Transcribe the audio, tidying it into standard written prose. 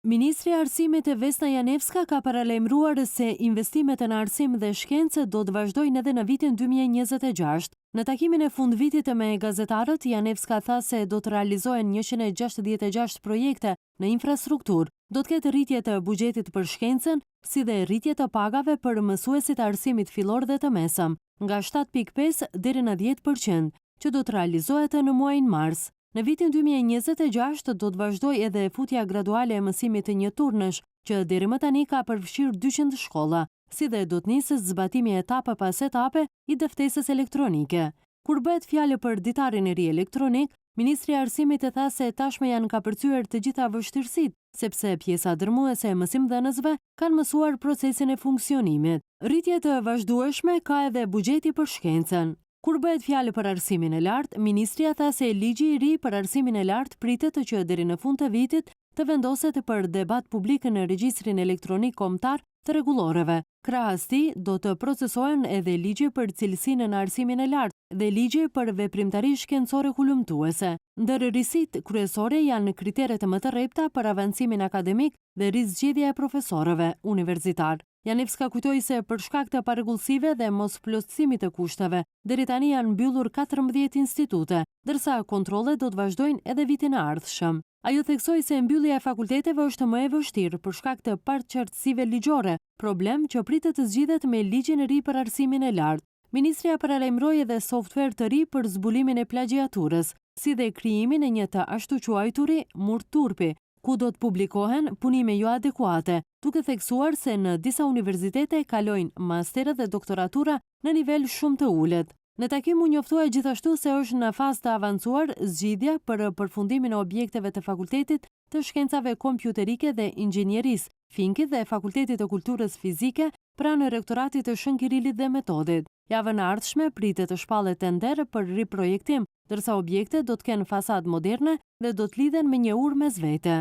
Ministri i Arsimit Vesna Janevska ka paralajmëruar se investimet në arsim dhe shkencë do të vazhdojnë edhe në vitin 2026. Në takimin e fundvitit me gazetarët, Janevska tha se do të realizohen 166 projekte në infrastrukturë. Do të ketë rritje të buxhetit për shkencën, si dhe rritje të pagave për mësuesit e arsimit fillor dhe të mesëm, nga 7.5 deri në 10%, që do të realizohet në muajin mars. Në vitin 2026 do të vazhdoj edhe futja graduale e mësimit të një turnësh, që deri më tani ka përfshirë 200 shkolla, si dhe do të nisë zbatimi etape pas etape i dëftesës elektronike. Kur bëhet fjalë për ditarin e ri elektronik, Ministri i Arsimit e tha se tashmë janë kapërcyer të gjitha vështirësitë, sepse pjesa dërmuese e mësimdhënësve kanë mësuar procesin e funksionimit. Rritje të vazhdueshme ka edhe buxheti për shkencën. Kur bëhet fjalë për arsimin e lartë, ministria tha se ligji i ri për arsimin e lartë pritet që deri në fund të vitit të vendoset për debat publik në regjistrin elektronik kombëtar të rregulloreve. Krahas tij do të procesohen edhe ligji për cilësinë në arsimin e lartë dhe ligji për veprimtari shkencore hulumtuese. Ndër risitë kryesore janë kriteret më të rrepta për avancimin akademik dhe rizgjedhja e profesorëve universitar. Janevska kujtoi se për shkak të parregullsive dhe mos plotësimit të kushteve, deri tani janë mbyllur 14 institute, ndërsa kontrollet do të vazhdojnë edhe vitin e ardhshëm. Ajo theksoi se mbyllja e fakulteteve është më e vështirë për shkak të paqartësive ligjore, problem që pritet të zgjidhet me ligjin e ri për arsimin e lartë. Ministria paralajmëroi edhe software të ri për zbulimin e plagjiaturës, si dhe krijimin e një të ashtu quajturi murt turpi, ku do të publikohen punime jo adekuate, duke theksuar se në disa universitete kalojnë masterë dhe doktoratura në nivel shumë të ulët. Në takim u njoftua gjithashtu se është në fazë të avancuar zgjidhja për përfundimin e objekteve të Fakultetit të Shkencave Kompjuterike dhe Inxhinierisë, Finkit dhe Fakultetit të Kulturës Fizike pranë Rektoratit të Shën Kirilit dhe Metodit. Javën e ardhshme pritet të shpallet tender për riprojektim, ndërsa objektet do të kenë fasadë moderne dhe do të lidhen me një urë mes vete.